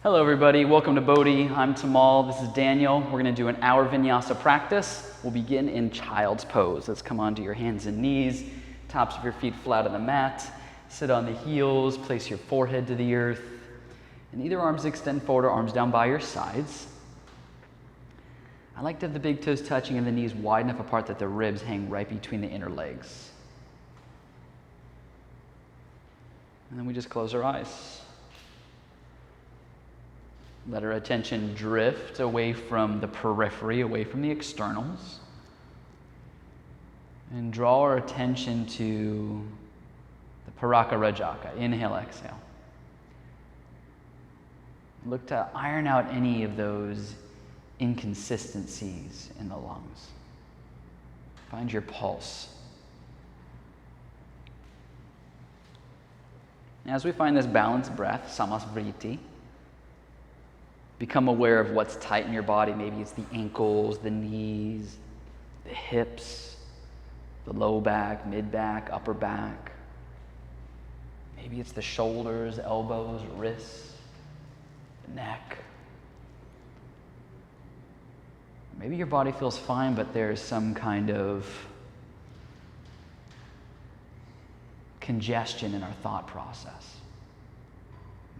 Hello everybody, welcome to BODHI. I'm Tamal, this is Daniel. We're going to do an hour vinyasa practice. We'll begin in child's pose. Let's come onto your hands and knees, tops of your feet flat on the mat. Sit on the heels, place your forehead to the earth, and either arms extend forward or arms down by your sides. I like to have the big toes touching and the knees wide enough apart that the ribs hang right between the inner legs. And then we just close our eyes. Let our attention drift away from the periphery, away from the externals. And draw our attention to the Paraka Rajaka. Inhale, exhale. Look to iron out any of those inconsistencies in the lungs. Find your pulse. As we find this balanced breath, samasvriti, become aware of what's tight in your body. Maybe it's the ankles, the knees, the hips, the low back, mid back, upper back. Maybe it's the shoulders, elbows, wrists, the neck. Maybe your body feels fine, but there's some kind of congestion in our thought process.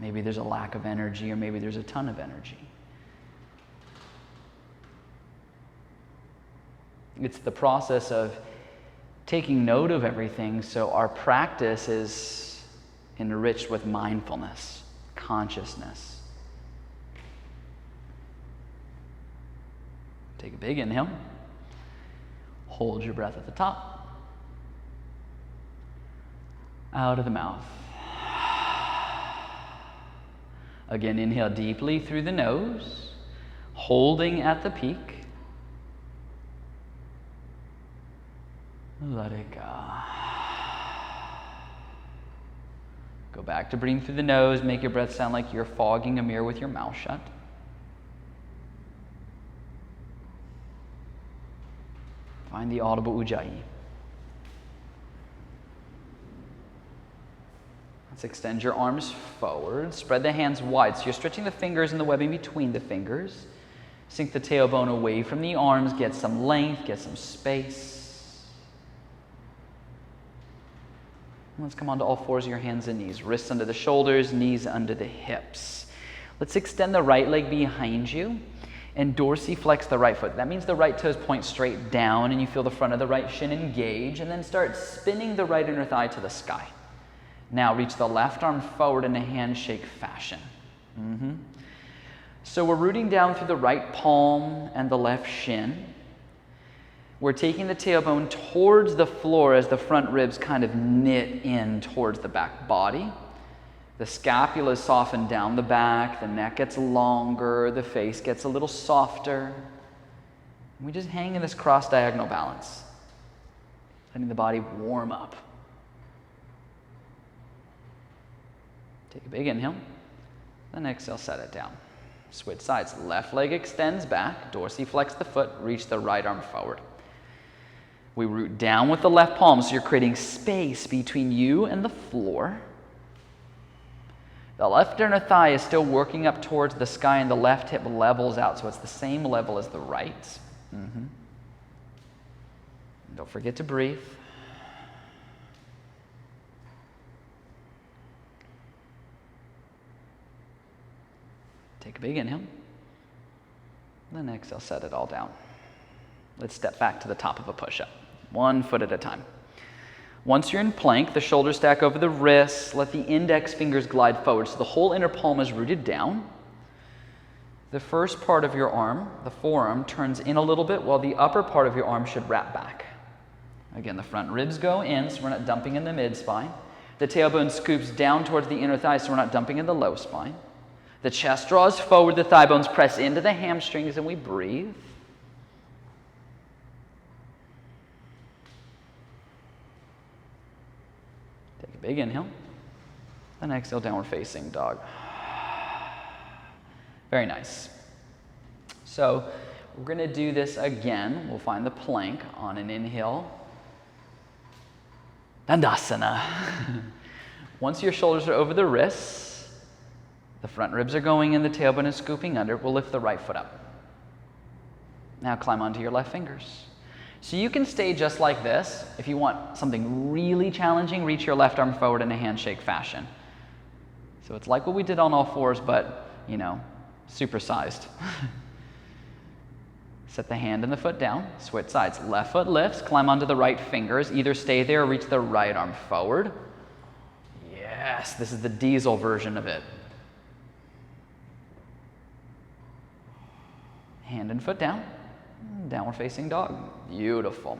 Maybe there's a lack of energy, or maybe there's a ton of energy. It's the process of taking note of everything so our practice is enriched with mindfulness, consciousness. Take a big inhale. Hold your breath at the top. Out of the mouth. Again, inhale deeply through the nose, holding at the peak. Let it go. Go back to breathing through the nose. Make your breath sound like you're fogging a mirror with your mouth shut. Find the audible ujjayi. Let's extend your arms forward. Spread the hands wide. So you're stretching the fingers and the webbing between the fingers. Sink the tailbone away from the arms. Get some length, get some space. Let's come onto all fours of your hands and knees. Wrists under the shoulders, knees under the hips. Let's extend the right leg behind you and dorsiflex the right foot. That means the right toes point straight down and you feel the front of the right shin engage, and then start spinning the right inner thigh to the sky. Now reach the left arm forward in a handshake fashion. So we're rooting down through the right palm and the left shin. We're taking the tailbone towards the floor as the front ribs kind of knit in towards the back body. The scapula is softened down the back, the neck gets longer, the face gets a little softer. We just hang in this cross-diagonal balance, letting the body warm up. Take a big inhale, then exhale, set it down. Switch sides. Left leg extends back, dorsiflex the foot, reach the right arm forward. We root down with the left palm, so you're creating space between you and the floor. The left inner thigh is still working up towards the sky, and the left hip levels out, so it's the same level as the right. Don't forget to breathe. Take a big inhale, then exhale, set it all down. Let's step back to the top of a push-up, 1 foot at a time. Once you're in plank, the shoulders stack over the wrists. Let the index fingers glide forward so the whole inner palm is rooted down. The first part of your arm, the forearm, turns in a little bit while the upper part of your arm should wrap back. Again, the front ribs go in, so we're not dumping in the mid-spine. The tailbone scoops down towards the inner thigh, so we're not dumping in the low spine. The chest draws forward, the thigh bones press into the hamstrings, and we breathe. Take a big inhale, then exhale, downward facing dog. Very nice. So we're going to do this again. We'll find the plank on an inhale. Dandasana. Once your shoulders are over the wrists, The front ribs are going in, the tailbone is scooping under. We'll lift the right foot up. Now climb onto your left fingers. So you can stay just like this. If you want something really challenging, reach your left arm forward in a handshake fashion. So it's like what we did on all fours, but, you know, supersized. Set the hand and the foot down, switch sides. Left foot lifts, climb onto the right fingers. Either stay there or reach the right arm forward. Yes, this is the diesel version of it. Hand and foot down, downward facing dog. Beautiful.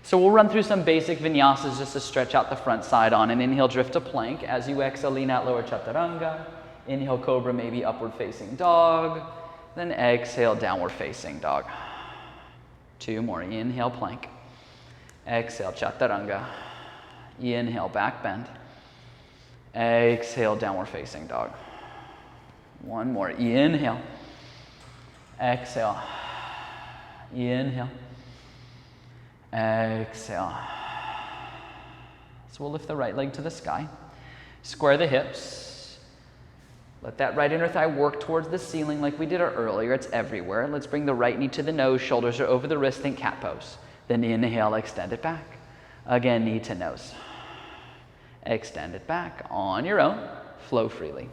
So we'll run through some basic vinyasas just to stretch out the front side on an inhale, drift to plank. As you exhale, lean out, lower chaturanga. Inhale, cobra, maybe upward facing dog. Then exhale, downward facing dog. 2 more. Inhale, plank. Exhale, chaturanga. Inhale, back bend. Exhale, downward facing dog. 1 more. Inhale. Exhale. Inhale. Exhale. So we'll lift the right leg to the sky. Square the hips. Let that right inner thigh work towards the ceiling like we did earlier. It's everywhere. Let's bring the right knee to the nose. Shoulders are over the wrist. Think cat pose. Then inhale, extend it back. Again, knee to nose. Extend it back. On your own, flow freely.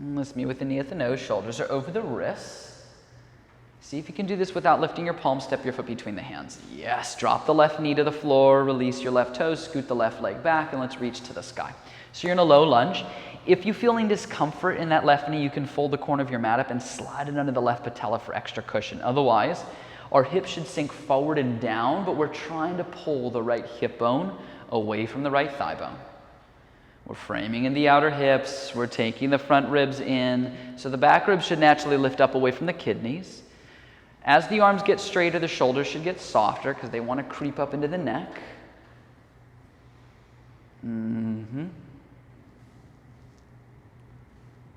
Let's meet with the knee at the nose. Shoulders are over the wrists. See if you can do this without lifting your palms. Step your foot between the hands. Yes, drop the left knee to the floor. Release your left toes. Scoot the left leg back, and let's reach to the sky. So you're in a low lunge. If you feel any discomfort in that left knee, you can fold the corner of your mat up and slide it under the left patella for extra cushion. Otherwise, our hips should sink forward and down, but we're trying to pull the right hip bone away from the right thigh bone. We're framing in the outer hips. We're taking the front ribs in. So the back ribs should naturally lift up away from the kidneys. As the arms get straighter, the shoulders should get softer because they want to creep up into the neck.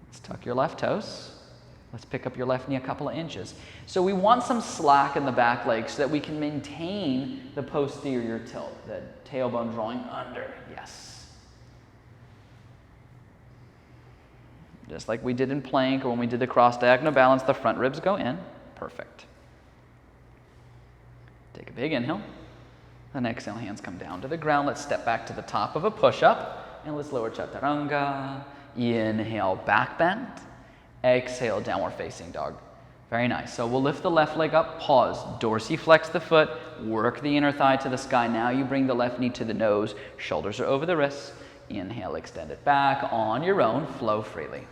Let's tuck your left toes. Let's pick up your left knee a couple of inches. So we want some slack in the back leg so that we can maintain the posterior tilt, the tailbone drawing under. Yes. Just like we did in plank or when we did the cross diagonal balance, the front ribs go in. Perfect. Take a big inhale. Then exhale, hands come down to the ground. Let's step back to the top of a push-up. And let's lower chaturanga. Inhale, back bend. Exhale, downward facing dog. Very nice. So we'll lift the left leg up, pause, dorsiflex the foot, work the inner thigh to the sky. Now you bring the left knee to the nose. Shoulders are over the wrists. Inhale, extend it back. On your own, flow freely.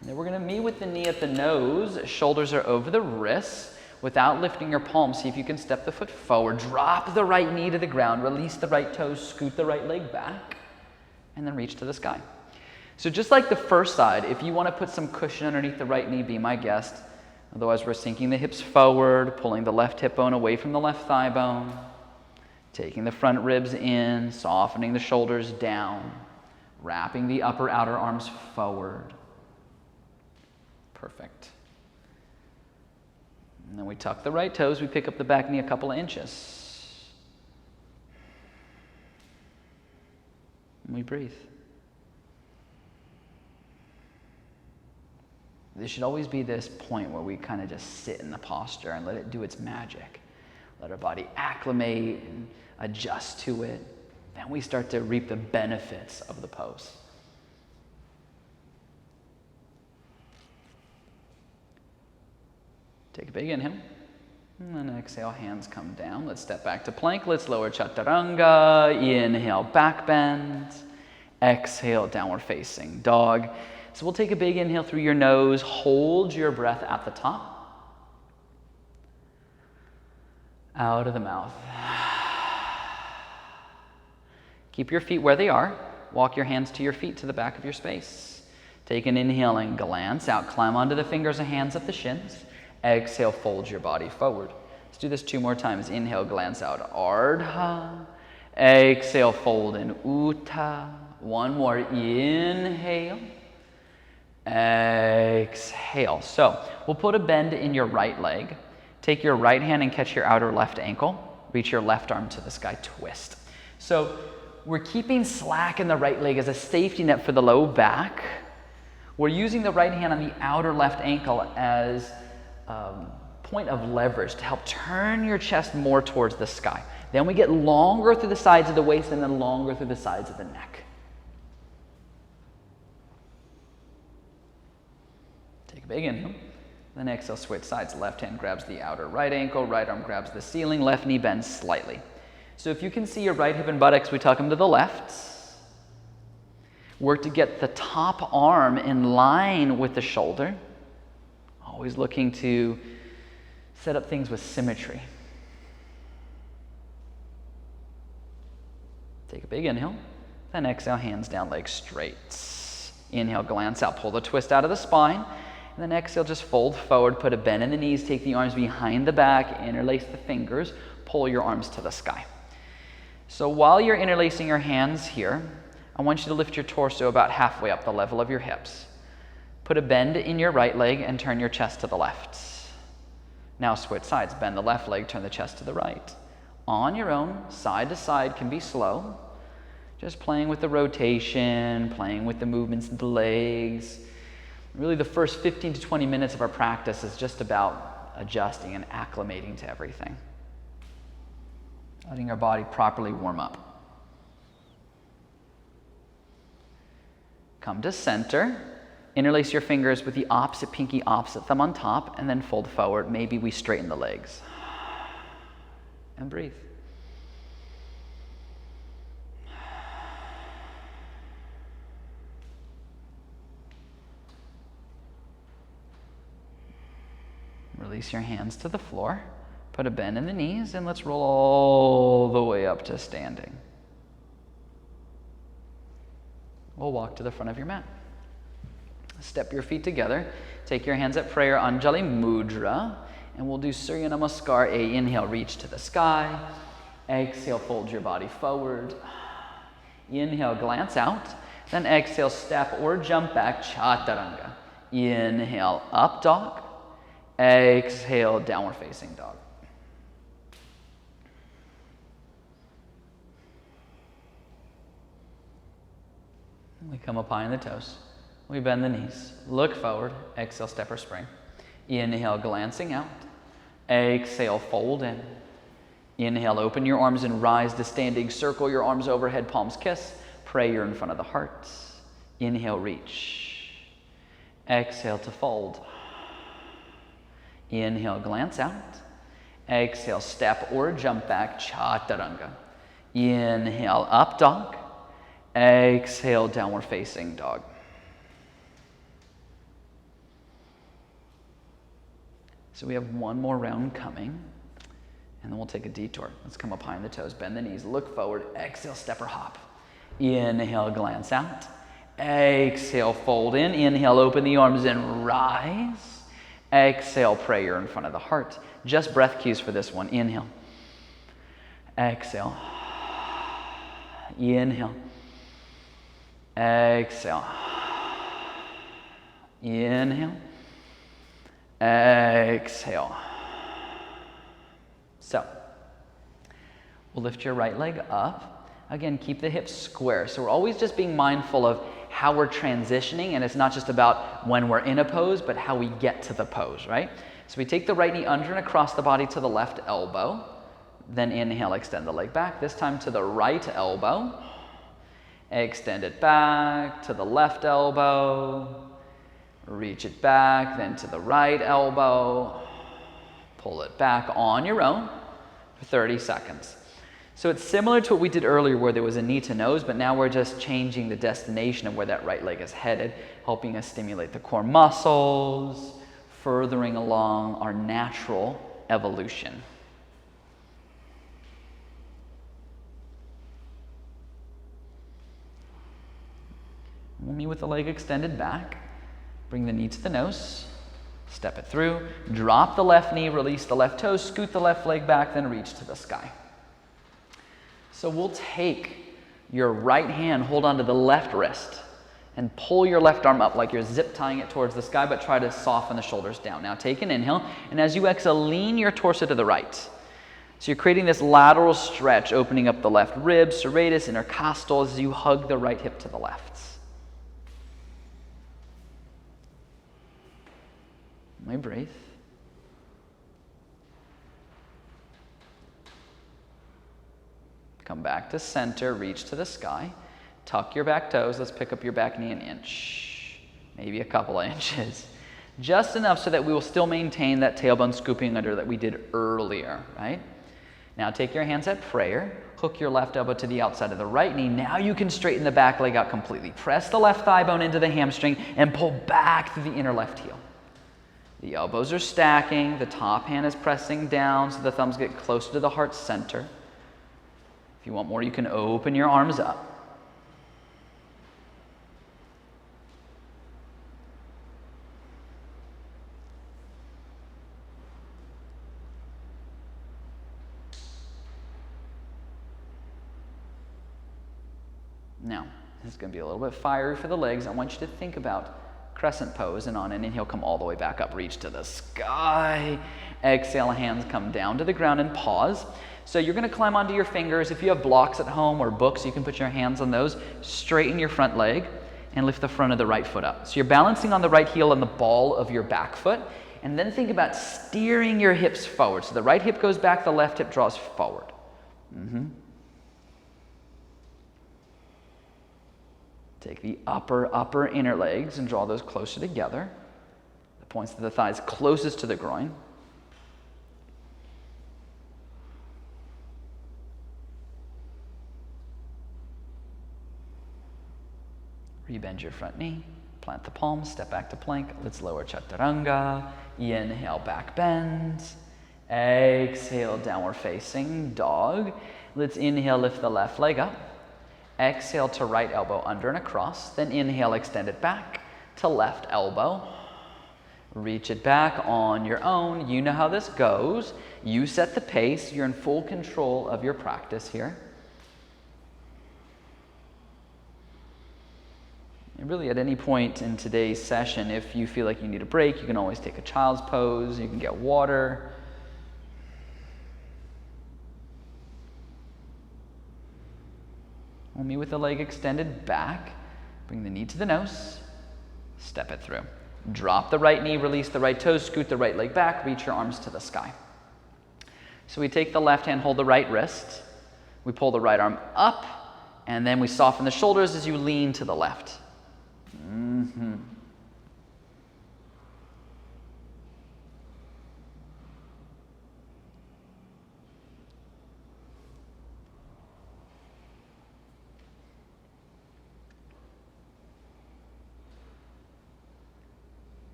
And then we're going to meet with the knee at the nose. Shoulders are over the wrists. Without lifting your palms, see if you can step the foot forward. Drop the right knee to the ground. Release the right toes. Scoot the right leg back. And then reach to the sky. So just like the first side, if you want to put some cushion underneath the right knee, be my guest. Otherwise, we're sinking the hips forward, pulling the left hip bone away from the left thigh bone, taking the front ribs in, softening the shoulders down, wrapping the upper outer arms forward. Perfect. And then we tuck the right toes. We pick up the back knee a couple of inches. And we breathe. There should always be this point where we kind of just sit in the posture and let it do its magic. Let our body acclimate and adjust to it. Then we start to reap the benefits of the pose. Take a big inhale. And then exhale, hands come down. Let's step back to plank. Let's lower chaturanga. Inhale, back bend. Exhale, downward facing dog. So we'll take a big inhale through your nose. Hold your breath at the top. Out of the mouth. Keep your feet where they are. Walk your hands to your feet to the back of your space. Take an inhale and glance out. Climb onto the fingers and hands at the shins. Exhale, fold your body forward. Let's do this 2 more times. Inhale, glance out, Ardha. Exhale, fold in, Utthha. 1 more, inhale. Exhale. So we'll put a bend in your right leg. Take your right hand and catch your outer left ankle. Reach your left arm to the sky, twist. So we're keeping slack in the right leg as a safety net for the low back. We're using the right hand on the outer left ankle as point of leverage to help turn your chest more towards the sky. Then we get longer through the sides of the waist and then longer through the sides of the neck. Take a big inhale. Then exhale, switch sides. Left hand grabs the outer right ankle, right arm grabs the ceiling, left knee bends slightly. So if you can see your right hip and buttocks, we tuck them to the left. Work to get the top arm in line with the shoulder. Always looking to set up things with symmetry. Take a big inhale. Then exhale, hands down, legs straight. Inhale, glance out, pull the twist out of the spine. And then exhale, just fold forward, put a bend in the knees, take the arms behind the back, interlace the fingers, pull your arms to the sky. So while you're interlacing your hands here, I want you to lift your torso about halfway up the level of your hips. Put a bend in your right leg and turn your chest to the left. Now switch sides, bend the left leg, turn the chest to the right. On your own, side to side can be slow. Just playing with the rotation, playing with the movements of the legs. Really the first 15 to 20 minutes of our practice is just about adjusting and acclimating to everything. Letting our body properly warm up. Come to center. Interlace your fingers with the opposite pinky, opposite thumb on top, and then fold forward. Maybe we straighten the legs. And breathe. Release your hands to the floor. Put a bend in the knees, and let's roll all the way up to standing. We'll walk to the front of your mat. Step your feet together. Take your hands at prayer, Anjali Mudra, and we'll do Surya Namaskar. Inhale, reach to the sky. Exhale, fold your body forward. Inhale, glance out. Then exhale, step or jump back, Chaturanga. Inhale, up dog. Exhale, downward facing dog. We come up high in the toes. We bend the knees. Look forward. Exhale, step or spring. Inhale, glancing out. Exhale, fold in. Inhale, open your arms and rise to standing. Circle your arms overhead, palms kiss. Prayer in front of the heart. Inhale, reach. Exhale to fold. Inhale, glance out. Exhale, step or jump back, Chaturanga. Inhale, up dog. Exhale, downward facing dog. So we have one more round coming, and then we'll take a detour. Let's come up high in the toes, bend the knees, look forward, exhale, step or hop. Inhale, glance out. Exhale, fold in. Inhale, open the arms and rise. Exhale, prayer in front of the heart. Just breath cues for this one. Inhale. Exhale. Inhale. Exhale. Inhale. Exhale. So, we'll lift your right leg up. Again, keep the hips square. So we're always just being mindful of how we're transitioning, and it's not just about when we're in a pose, but how we get to the pose, right? So we take the right knee under and across the body to the left elbow. Then inhale, extend the leg back. This time to the right elbow. Extend it back to the left elbow. Reach it back, then to the right elbow. Pull it back on your own for 30 seconds. So it's similar to what we did earlier where there was a knee to nose, but now we're just changing the destination of where that right leg is headed, helping us stimulate the core muscles, furthering along our natural evolution. We'll knee with the leg extended back. Bring the knee to the nose. Step it through, drop the left knee, release the left toes, scoot the left leg back, then reach to the sky. So we'll take your right hand, hold onto the left wrist, and pull your left arm up like you're zip tying it towards the sky, but try to soften the shoulders down. Now take an inhale, and as you exhale, lean your torso to the right. So you're creating this lateral stretch, opening up the left rib, serratus, intercostal, as you hug the right hip to the left. Let me breathe. Come back to center, reach to the sky. Tuck your back toes. Let's pick up your back knee an inch, maybe a couple of inches. Just enough so that we will still maintain that tailbone scooping under that we did earlier, right? Now take your hands at prayer. Hook your left elbow to the outside of the right knee. Now you can straighten the back leg out completely. Press the left thigh bone into the hamstring and pull back through the inner left heel. The elbows are stacking, the top hand is pressing down so the thumbs get closer to the heart center. If you want more, you can open your arms up. Now, this is going to be a little bit fiery for the legs. I want you to think about crescent pose, and on an inhale, come all the way back up, reach to the sky. Exhale, hands come down to the ground and pause. So you're going to climb onto your fingers. If you have blocks at home or books, you can put your hands on those. Straighten your front leg and lift the front of the right foot up. So you're balancing on the right heel and the ball of your back foot. And then think about steering your hips forward. So the right hip goes back, the left hip draws forward. Take the upper inner legs and draw those closer together. The points of the thighs closest to the groin. Rebend your front knee, plant the palms, step back to plank. Let's lower chaturanga. Inhale, back bend. Exhale, downward facing dog. Let's inhale, lift the left leg up. Exhale to right elbow under and across. Then inhale, extend it back to left elbow. Reach it back on your own. You know how this goes. You set the pace. You're in full control of your practice here. And really, at any point in today's session, if you feel like you need a break, you can always take a child's pose. You can get water. Only with the leg extended back. Bring the knee to the nose. Step it through. Drop the right knee, release the right toes, scoot the right leg back, reach your arms to the sky. So we take the left hand, hold the right wrist. We pull the right arm up, and then we soften the shoulders as you lean to the left.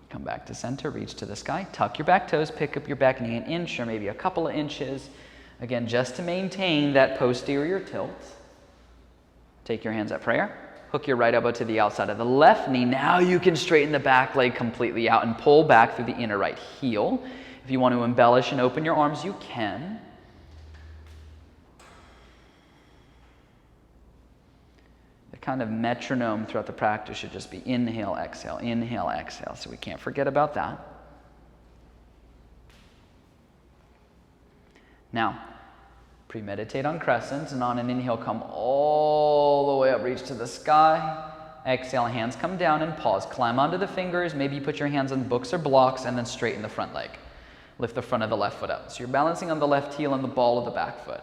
Come back to center, reach to the sky, tuck your back toes, pick up your back knee an inch or maybe a couple of inches. Again, just to maintain that posterior tilt. Take your hands at prayer. Hook your right elbow to the outside of the left knee. Now you can straighten the back leg completely out and pull back through the inner right heel. If you want to embellish and open your arms, you can. The kind of metronome throughout the practice should just be inhale, exhale, so we can't forget about that. Now, premeditate on crescents, and on an inhale, come all the way up, reach to the sky. Exhale, hands come down and pause. Climb onto the fingers, maybe put your hands on books or blocks, and then straighten the front leg. Lift the front of the left foot up. So you're balancing on the left heel and the ball of the back foot.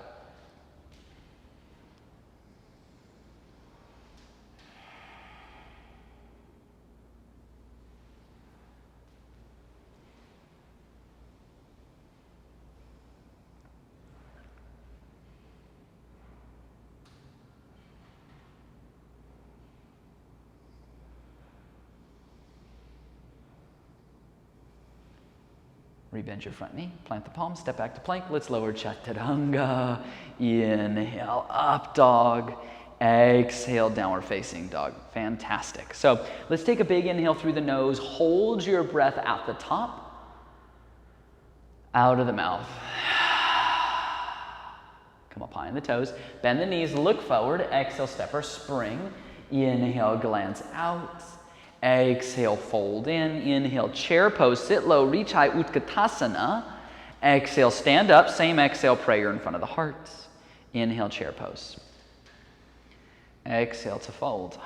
Rebend your front knee, plant the palms, step back to plank. Let's lower chaturanga. Inhale, up dog. Exhale, downward facing dog. Fantastic. So let's take a big inhale through the nose. Hold your breath at the top. Out of the mouth. Come up high on the toes. Bend the knees, look forward. Exhale, step or spring. Inhale, glance out. Exhale, fold in. Inhale, chair pose. Sit low, reach high, Utkatasana. Exhale, stand up. Same exhale, prayer in front of the heart. Inhale, chair pose. Exhale to fold.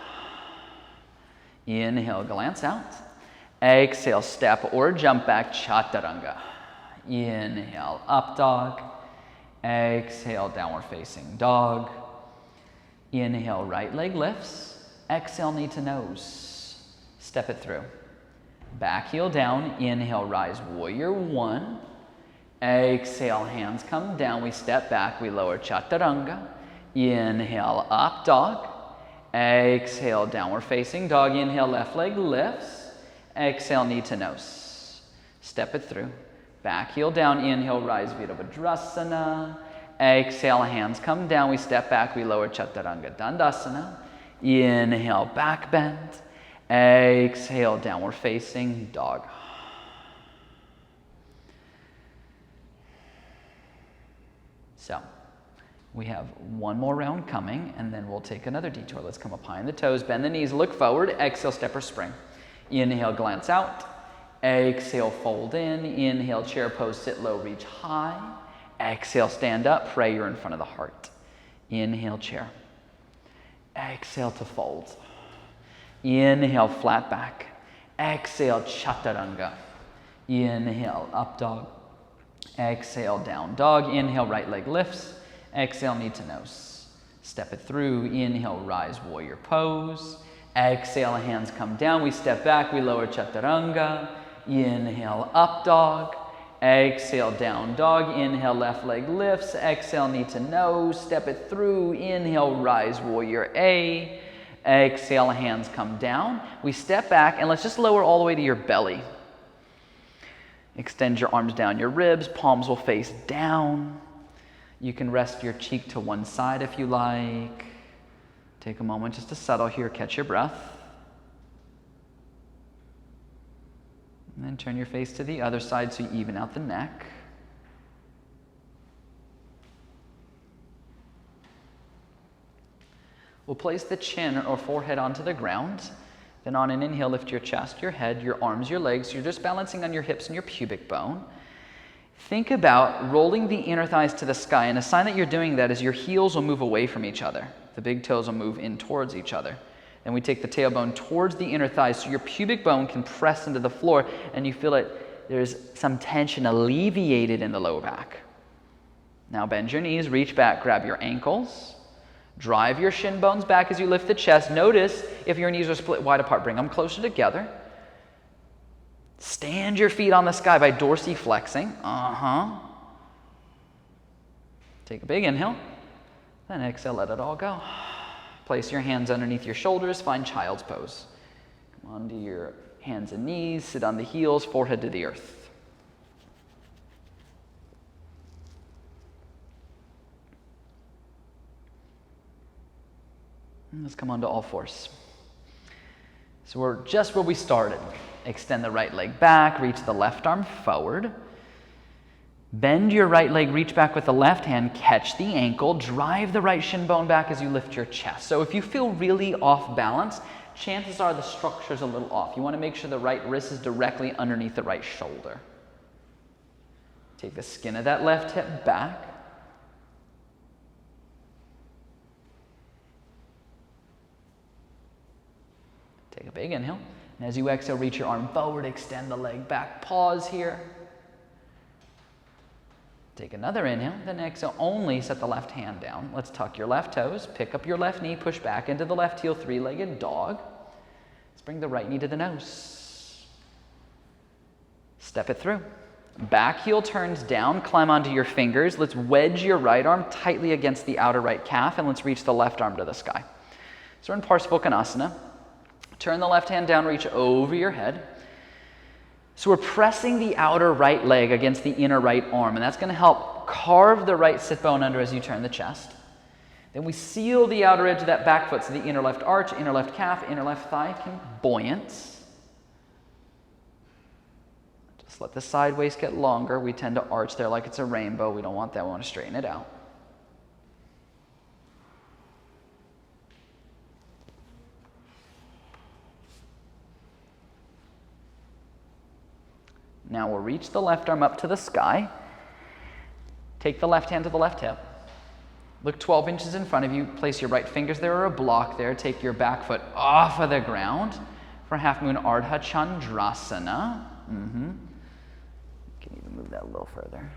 Inhale, glance out. Exhale, step or jump back, Chaturanga. Inhale, up dog. Exhale, downward facing dog. Inhale, right leg lifts. Exhale, knee to nose. Step it through. Back heel down. Inhale, rise, warrior one. Exhale, hands come down. We step back. We lower, Chaturanga. Inhale, up dog. Exhale, downward facing dog. Inhale, left leg lifts. Exhale, knee to nose. Step it through. Back heel down. Inhale, rise, Virabhadrasana. Exhale, hands come down. We step back. We lower, Chaturanga Dandasana. Inhale, back bend. Exhale, downward facing dog. So we have one more round coming, and then we'll take another detour. Let's come up high on the toes, bend the knees, look forward, exhale, step or spring. Inhale, glance out. Exhale, fold in. Inhale, chair pose, sit low, reach high. Exhale, stand up, prayer in front of the heart. Inhale, chair. Exhale to fold. Inhale, flat back. Exhale, Chaturanga. Inhale, up dog. Exhale, down dog. Inhale, right leg lifts. Exhale, knee to nose. Step it through. Inhale, rise, warrior pose. Exhale, hands come down. We step back. We lower, Chaturanga. Inhale, up dog. Exhale, down dog. Inhale, left leg lifts. Exhale, knee to nose. Step it through. Inhale, rise, warrior A. Exhale, hands come down. We step back, and let's just lower all the way to your belly. Extend your arms down your ribs. Palms will face down. You can rest your cheek to one side if you like. Take a moment just to settle here, catch your breath. And then turn your face to the other side so you even out the neck. We'll place the chin or forehead onto the ground. Then on an inhale, lift your chest, your head, your arms, your legs. You're just balancing on your hips and your pubic bone. Think about rolling the inner thighs to the sky, and a sign that you're doing that is your heels will move away from each other. The big toes will move in towards each other. Then we take the tailbone towards the inner thighs so your pubic bone can press into the floor, and you feel it, there's some tension alleviated in the lower back. Now bend your knees, reach back, grab your ankles. Drive your shin bones back as you lift the chest. Notice if your knees are split wide apart, bring them closer together. Stand your feet on the sky by dorsiflexing. Take a big inhale. Then exhale, let it all go. Place your hands underneath your shoulders. Find child's pose. Come onto your hands and knees. Sit on the heels, forehead to the earth. Let's come onto all fours. So we're just where we started. Extend the right leg back, reach the left arm forward. Bend your right leg, reach back with the left hand, catch the ankle, drive the right shin bone back as you lift your chest. So if you feel really off balance, chances are the structure's a little off. You want to make sure the right wrist is directly underneath the right shoulder. Take the skin of that left hip back. Take a big inhale. And as you exhale, reach your arm forward, extend the leg back, pause here. Take another inhale, then exhale, only set the left hand down. Let's tuck your left toes, pick up your left knee, push back into the left heel, three-legged dog. Let's bring the right knee to the nose. Step it through. Back heel turns down, climb onto your fingers. Let's wedge your right arm tightly against the outer right calf, and let's reach the left arm to the sky. So we're in Parsvakonasana. Turn the left hand down, reach over your head. So we're pressing the outer right leg against the inner right arm, and that's going to help carve the right sit bone under as you turn the chest. Then we seal the outer edge of that back foot, so the inner left arch, inner left calf, inner left thigh can buoyant. Just let the side waist get longer. We tend to arch there like it's a rainbow. We don't want that. We want to straighten it out. Now we'll reach the left arm up to the sky. Take the left hand to the left hip. Look 12 inches in front of you. Place your right fingers there or a block there. Take your back foot off of the ground for half moon Ardha Chandrasana. You can even move that a little further.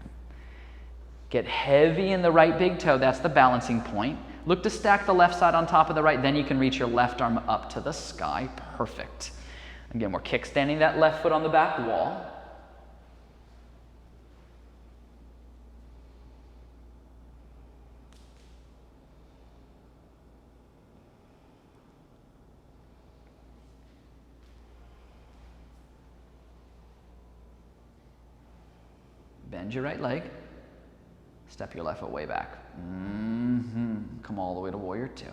Get heavy in the right big toe. That's the balancing point. Look to stack the left side on top of the right. Then you can reach your left arm up to the sky. Perfect. Again, we're kickstanding that left foot on the back wall. Bend your right leg. Step your left foot way back. Come all the way to warrior two.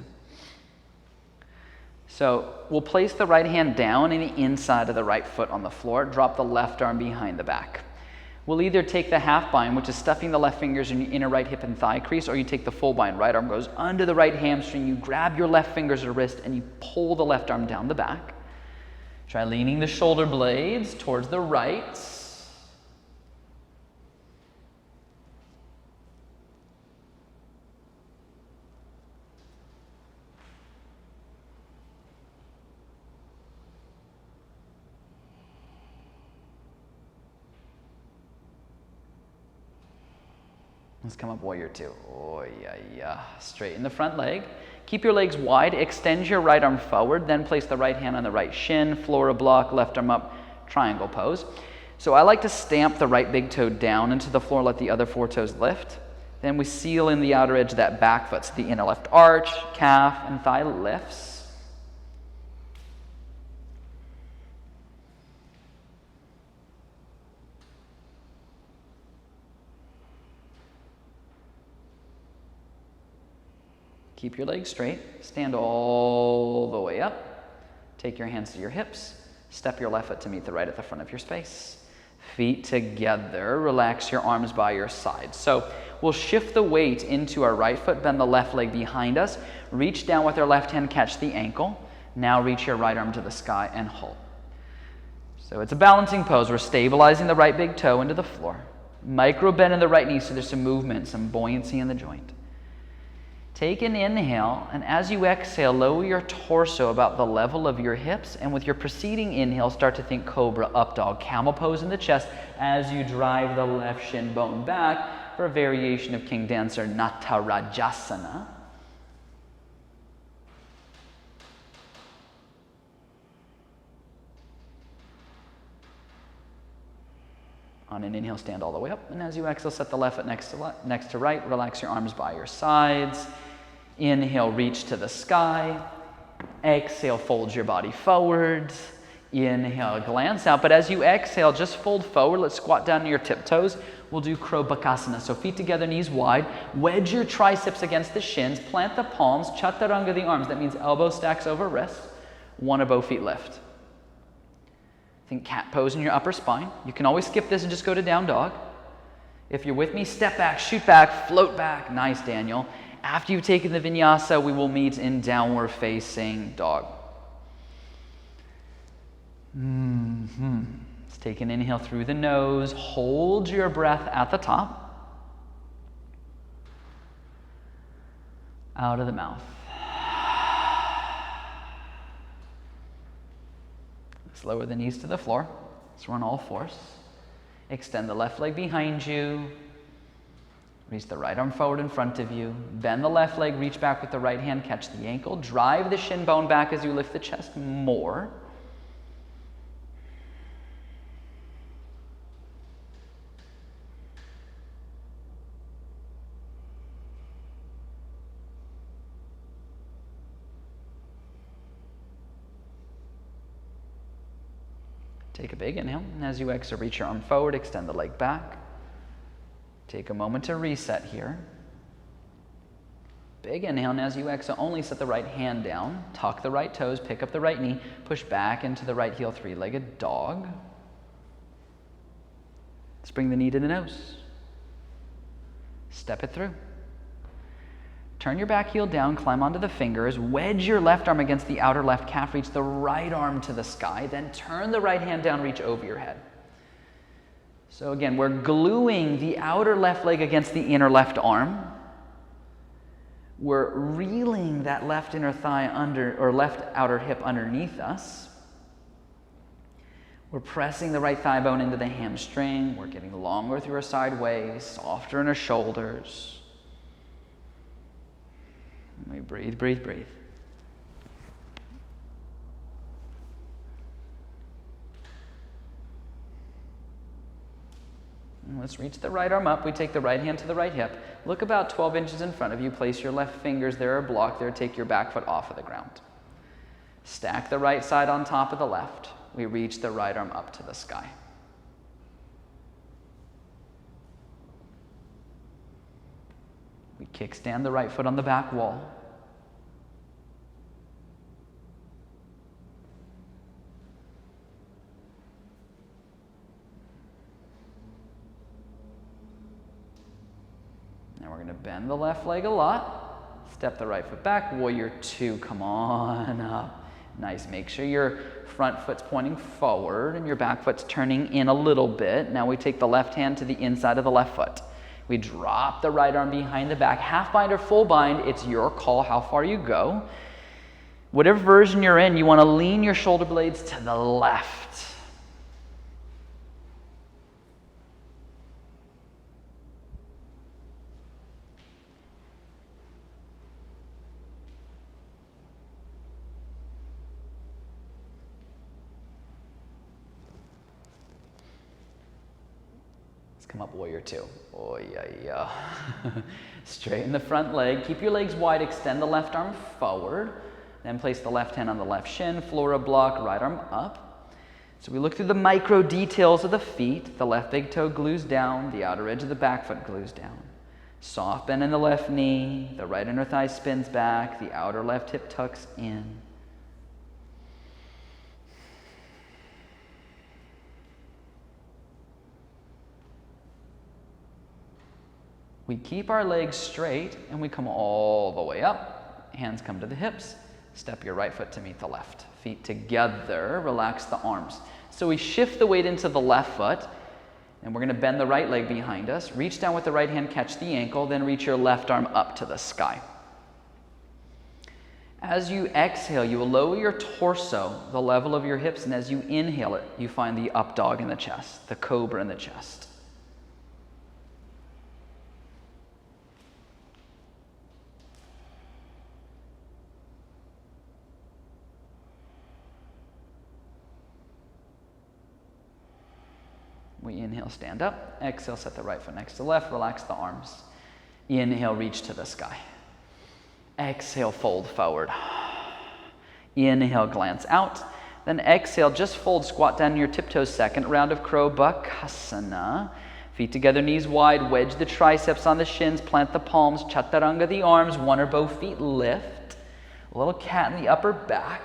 So we'll place the right hand down in the inside of the right foot on the floor. Drop the left arm behind the back. We'll either take the half bind, which is stuffing the left fingers in your inner right hip and thigh crease, or you take the full bind. Right arm goes under the right hamstring. You grab your left fingers or wrist and you pull the left arm down the back. Try leaning the shoulder blades towards the right. Let's come up warrior two. Oh, yeah. Straighten the front leg. Keep your legs wide. Extend your right arm forward. Then place the right hand on the right shin. Floor a block. Left arm up. Triangle pose. So I like to stamp the right big toe down into the floor. Let the other four toes lift. Then we seal in the outer edge of that back foot. So the inner left arch, calf, and thigh lifts. Keep your legs straight. Stand all the way up. Take your hands to your hips. Step your left foot to meet the right at the front of your space. Feet together. Relax your arms by your side. So we'll shift the weight into our right foot. Bend the left leg behind us. Reach down with our left hand. Catch the ankle. Now reach your right arm to the sky and hold. So it's a balancing pose. We're stabilizing the right big toe into the floor. Micro bend in the right knee so there's some movement, some buoyancy in the joint. Take an inhale, and as you exhale, lower your torso about the level of your hips, and with your preceding inhale, start to think cobra, up dog, camel pose in the chest as you drive the left shin bone back for a variation of King Dancer, Natarajasana. On an inhale, stand all the way up, and as you exhale, set the left foot next to right. Relax your arms by your sides. Inhale, reach to the sky. Exhale, fold your body forward. Inhale, glance out. But as you exhale, just fold forward. Let's squat down to your tiptoes. We'll do Crow Bakasana. So feet together, knees wide. Wedge your triceps against the shins. Plant the palms. Chaturanga the arms. That means elbow stacks over wrists. One or both feet lift. Think cat pose in your upper spine. You can always skip this and just go to down dog. If you're with me, step back, shoot back, float back. Nice, Daniel. After you've taken the vinyasa, we will meet in downward facing dog. Let's take an inhale through the nose. Hold your breath at the top. Out of the mouth. Let's lower the knees to the floor. Let's run all fours. Extend the left leg behind you. Reach the right arm forward in front of you. Bend the left leg, reach back with the right hand, catch the ankle. Drive the shin bone back as you lift the chest more. Take a big inhale, and as you exhale, reach your arm forward, extend the leg back. Take a moment to reset here. Big inhale, and as you exhale, only set the right hand down, tuck the right toes, pick up the right knee, push back into the right heel, three-legged dog. Let's bring the knee to the nose. Step it through. Turn your back heel down, climb onto the fingers, wedge your left arm against the outer left calf, reach the right arm to the sky, then turn the right hand down, reach over your head. So again, we're gluing the outer left leg against the inner left arm. We're reeling that left inner thigh under, or left outer hip underneath us. We're pressing the right thigh bone into the hamstring. We're getting longer through our side waist, softer in our shoulders. We breathe, breathe, breathe. And let's reach the right arm up. We take the right hand to the right hip. Look about 12 inches in front of you. Place your left fingers there or block there. Take your back foot off of the ground. Stack the right side on top of the left. We reach the right arm up to the sky. We kickstand the right foot on the back wall. Now we're going to bend the left leg a lot. Step the right foot back. Warrior two. Come on up. Nice. Make sure your front foot's pointing forward and your back foot's turning in a little bit. Now we take the left hand to the inside of the left foot. We drop the right arm behind the back. Half bind or full bind, it's your call how far you go. Whatever version you're in, you want to lean your shoulder blades to the left. Come up, warrior two. Oh, yeah. Straighten the front leg. Keep your legs wide. Extend the left arm forward. Then place the left hand on the left shin. Flora block, right arm up. So we look through the micro details of the feet. The left big toe glues down. The outer edge of the back foot glues down. Soft bend in the left knee. The right inner thigh spins back. The outer left hip tucks in. We keep our legs straight and we come all the way up. Hands come to the hips. Step your right foot to meet the left. Feet together, relax the arms. So we shift the weight into the left foot and we're going to bend the right leg behind us. Reach down with the right hand, catch the ankle, then reach your left arm up to the sky. As you exhale, you will lower your torso, the level of your hips, and as you inhale it, you find the up dog in the chest, the cobra in the chest. We inhale, stand up. Exhale, set the right foot next to left. Relax the arms. Inhale, reach to the sky. Exhale, fold forward. Inhale, glance out. Then exhale, just fold, squat down your tiptoes. Second round of crow, Bakasana. Feet together, knees wide. Wedge the triceps on the shins. Plant the palms. Chaturanga the arms. One or both feet lift. A little cat in the upper back.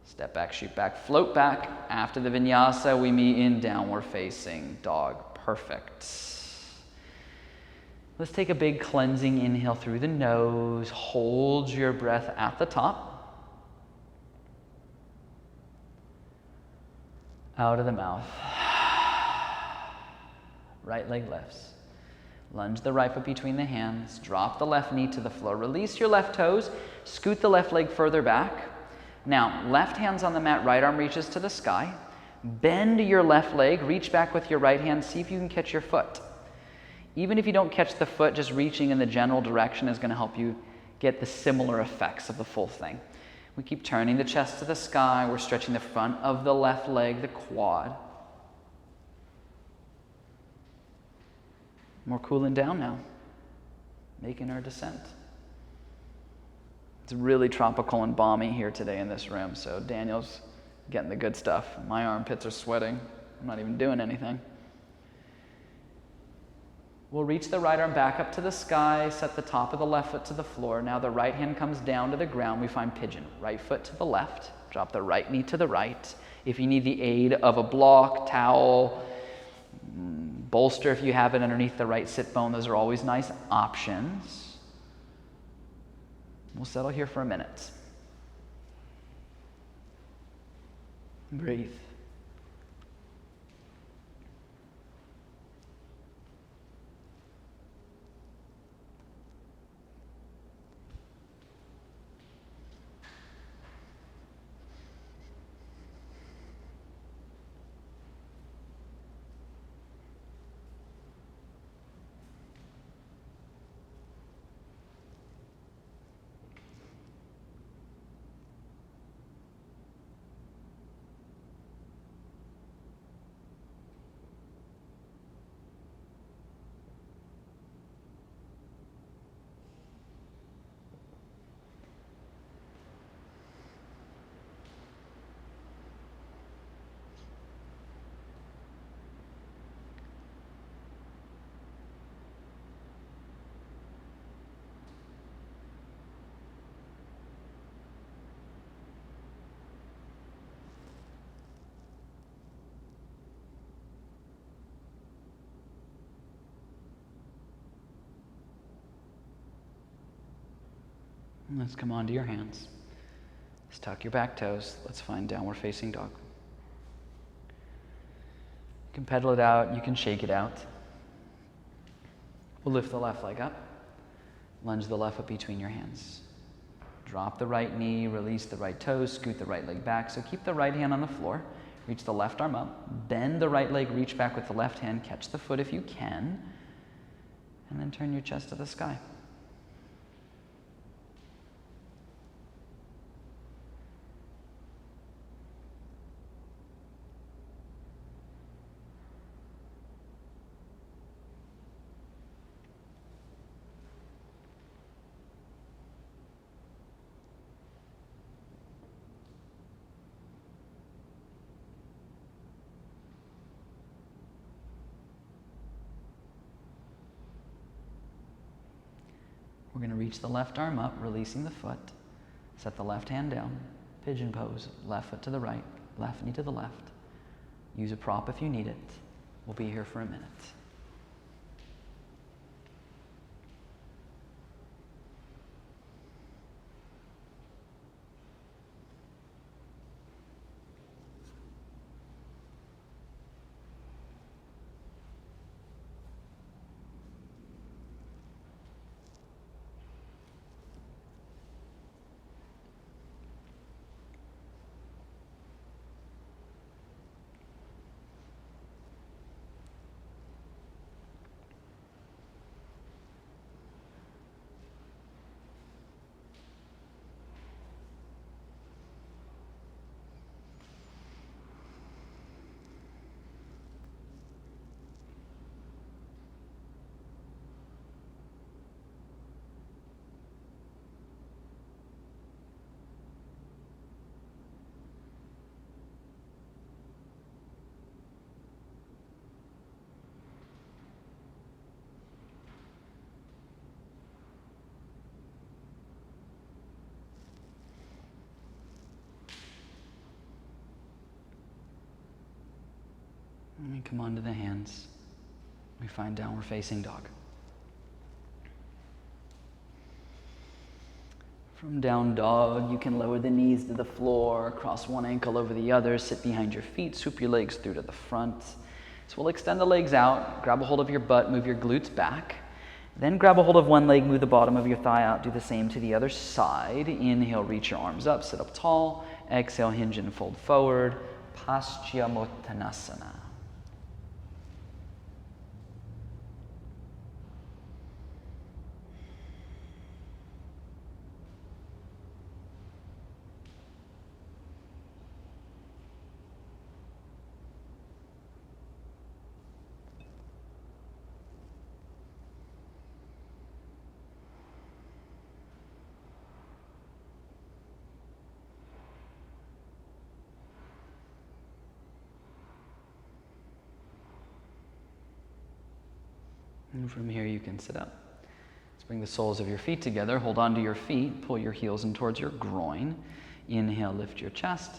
Step back, shoot back, float back. After the vinyasa, we meet in downward facing dog. Perfect. Let's take a big cleansing inhale through the nose. Hold your breath at the top. Out of the mouth. Right leg lifts. Lunge the right foot between the hands. Drop the left knee to the floor. Release your left toes. Scoot the left leg further back. Now, left hand's on the mat, right arm reaches to the sky. Bend your left leg, reach back with your right hand, see if you can catch your foot. Even if you don't catch the foot, just reaching in the general direction is going to help you get the similar effects of the full thing. We keep turning the chest to the sky. We're stretching the front of the left leg, the quad. We're cooling down now, making our descent. It's really tropical and balmy here today in this room, so Daniel's getting the good stuff. My armpits are sweating. I'm not even doing anything. We'll reach the right arm back up to the sky, set the top of the left foot to the floor. Now the right hand comes down to the ground. We find pigeon. Right foot to the left. Drop the right knee to the right. If you need the aid of a block, towel, bolster if you have it underneath the right sit bone, those are always nice options. We'll settle here for a minute. Breathe. Let's come onto your hands. Let's tuck your back toes. Let's find downward facing dog. You can pedal it out, you can shake it out. We'll lift the left leg up. Lunge the left foot between your hands. Drop the right knee, release the right toes, scoot the right leg back. So keep the right hand on the floor. Reach the left arm up. Bend the right leg, reach back with the left hand. Catch the foot if you can. And then turn your chest to the sky. We're going to reach the left arm up, releasing the foot. Set the left hand down. Pigeon pose. Left foot to the right. Left knee to the left. Use a prop if you need it. We'll be here for a minute. And we come onto the hands. We find downward facing dog. From down dog, you can lower the knees to the floor, cross one ankle over the other, sit behind your feet, swoop your legs through to the front. So we'll extend the legs out, grab a hold of your butt, move your glutes back. Then grab a hold of one leg, move the bottom of your thigh out, do the same to the other side. Inhale, reach your arms up, sit up tall. Exhale, hinge and fold forward. Paschimottanasana. And from here you can sit up. Let's bring the soles of your feet together. Hold on to your feet. Pull your heels in towards your groin. Inhale, lift your chest.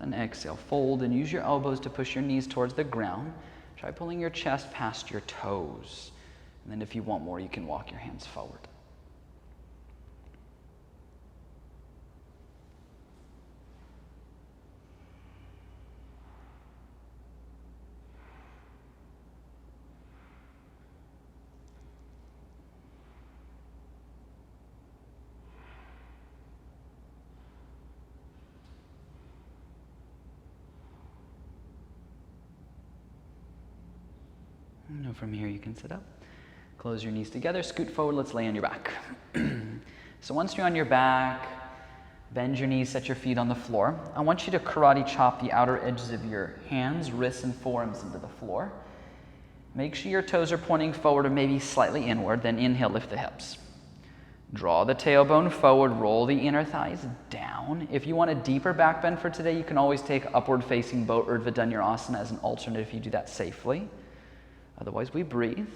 Then exhale, fold and use your elbows to push your knees towards the ground. Try pulling your chest past your toes. And then if you want more, you can walk your hands forward. And from here you can sit up. Close your knees together, scoot forward, let's lay on your back. So once you're on your back, bend your knees, set your feet on the floor. I want you to karate chop the outer edges of your hands, wrists, and forearms into the floor. Make sure your toes are pointing forward or maybe slightly inward, then inhale, lift the hips. Draw the tailbone forward, roll the inner thighs down. If you want a deeper back bend for today, you can always take upward facing boat Urdhva Dhanurasana as an alternate if you do that safely. Otherwise, we breathe.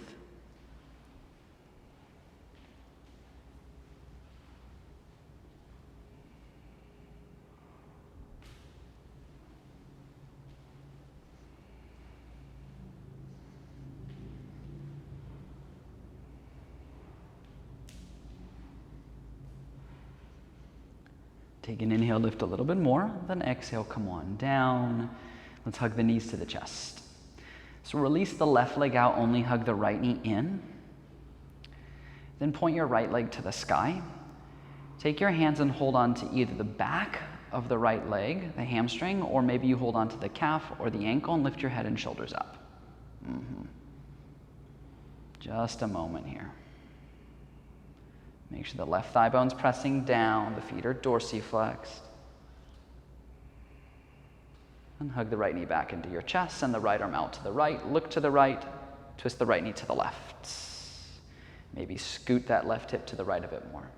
Take an inhale, lift a little bit more, then exhale, come on down. Let's hug the knees to the chest. So release the left leg out, only hug the right knee in. Then point your right leg to the sky. Take your hands and hold on to either the back of the right leg, the hamstring, or maybe you hold on to the calf or the ankle and lift your head and shoulders up. Just a moment here. Make sure the left thigh bone's pressing down, the feet are dorsiflexed. And hug the right knee back into your chest, send the right arm out to the right, look to the right, twist the right knee to the left. Maybe scoot that left hip to the right a bit more.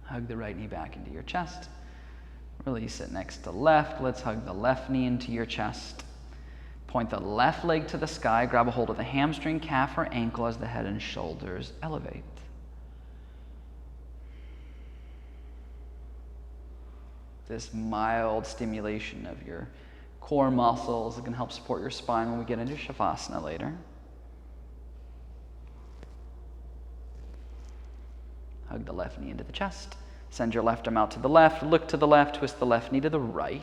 Hug the right knee back into your chest. Release it next to left. Let's hug the left knee into your chest. Point the left leg to the sky. Grab a hold of the hamstring, calf, or ankle as the head and shoulders elevate. This mild stimulation of your core muscles can help support your spine when we get into Shavasana later. Hug the left knee into the chest. Send your left arm out to the left, look to the left, twist the left knee to the right.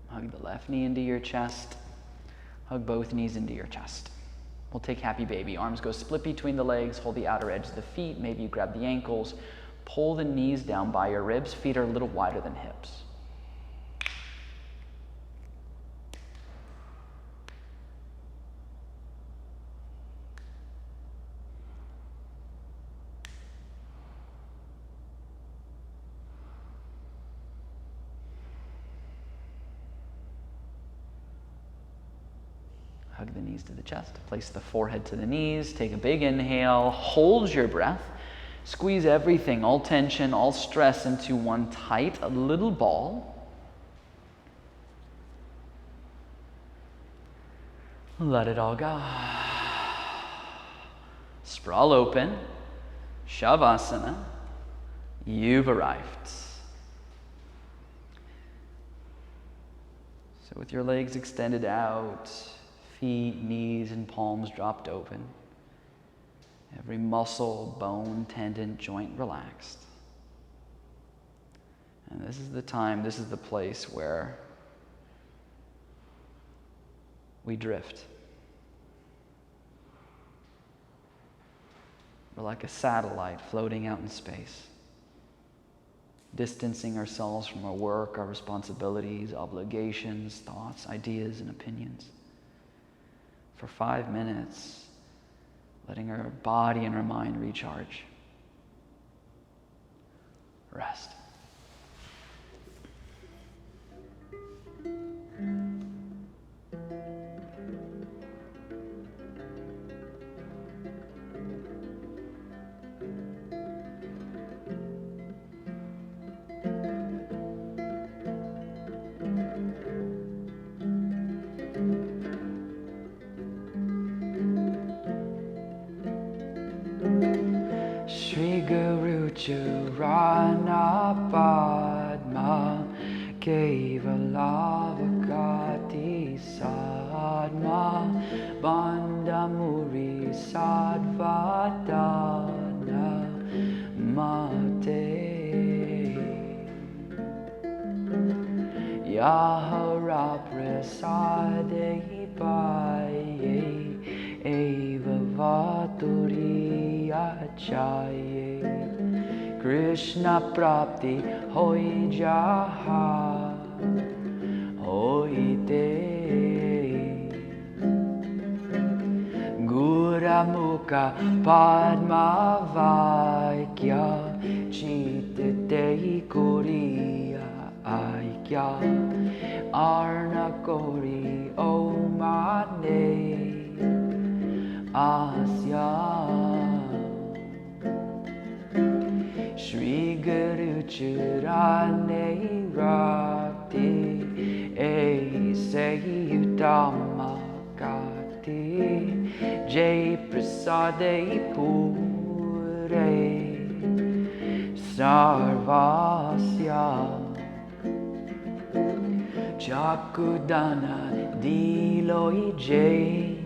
Hug the left knee into your chest. Hug both knees into your chest. We'll take happy baby. Arms go split between the legs, hold the outer edge of the feet. Maybe you grab the ankles. Pull the knees down by your ribs. Feet are a little wider than hips. Hug the knees to the chest. Place the forehead to the knees. Take a big inhale. Hold your breath. Squeeze everything, all tension, all stress into one tight little ball. Let it all go. Sprawl open. Shavasana. You've arrived. So with your legs extended out, feet, knees, and palms dropped open. Every muscle, bone, tendon, joint relaxed. And this is the time, this is the place where we drift. We're like a satellite floating out in space, distancing ourselves from our work, our responsibilities, obligations, thoughts, ideas, and opinions. for 5 minutes, letting our body and our mind recharge. Rest. Shri Guru Charana Padma Kevalavakati Sadma Bandamuri Sadvatana Mate Yahara Prasade Paye Eva Vaturi Achaye Krishna Prapti Hoi Jaha Hoite Guramukha Padma Vaikya Chitite Kuriya Aikya Arna Kori Omane Asya Shri Guru Charane Rakti Ese Utama Gati Jai Prasade Pure Sarvasya Chakudana Diloi Jai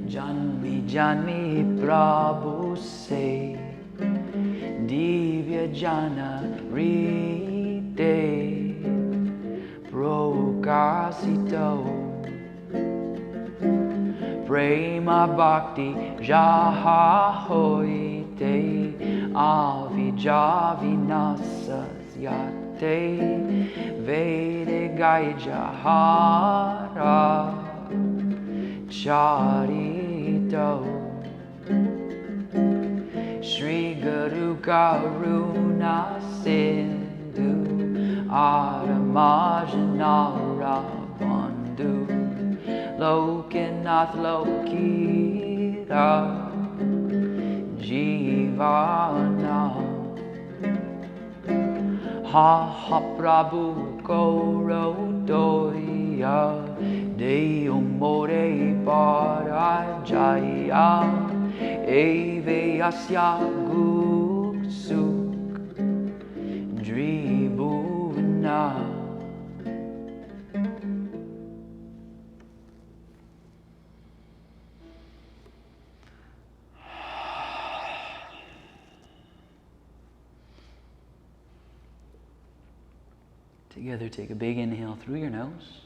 Janmi Janmi Prabhu Se Divya Jana Rite Prokasito Prema Bhakti Jaha Hoite Avijavinasa Yate Vede Gaijahara Charito Shri Guru Karuna Sindhu Adamajanara Bandhu Lokinath Lokira Jivana Ha ha Prabhu Koro Doya Deo More Parajaya Eve Asya Guksuk Dribuna Together, take a big inhale through your nose.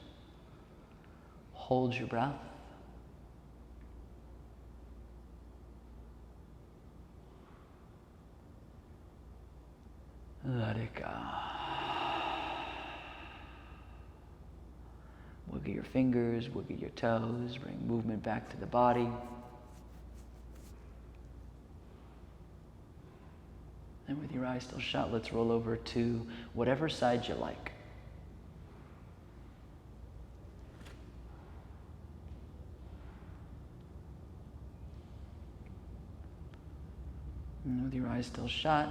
Hold your breath. Let it go. Wiggle your fingers, wiggle your toes, bring movement back to the body. And with your eyes still shut, let's roll over to whatever side you like. And with your eyes still shut,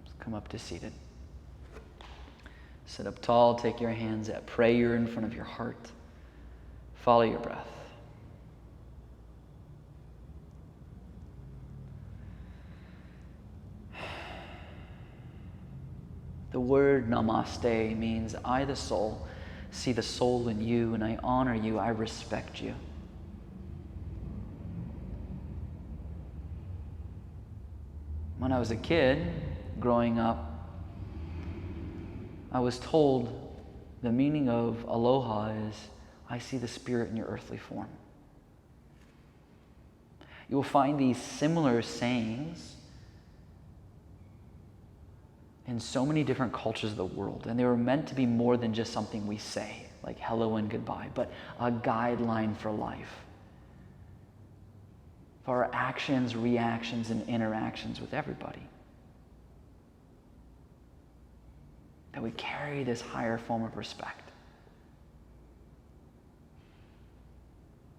let's come up to seated. Sit up tall, take your hands at prayer in front of your heart. Follow your breath. The word namaste means I, the soul, see the soul in you, and I honor you, I respect you. When I was a kid, growing up, I was told the meaning of aloha is, I see the spirit in your earthly form. You will find these similar sayings in so many different cultures of the world, and they were meant to be more than just something we say, like hello and goodbye, but a guideline for life, for our actions, reactions, and interactions with everybody. That we carry this higher form of respect.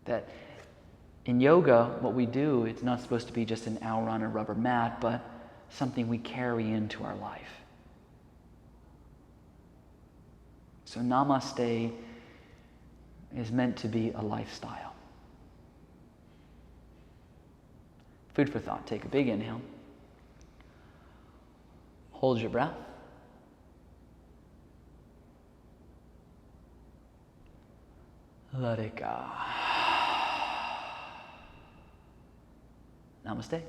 That in yoga, what we do, it's not supposed to be just an hour on a rubber mat, but something we carry into our life. So namaste is meant to be a lifestyle. Food for thought. Take a big inhale. Hold your breath. Let it go. Namaste.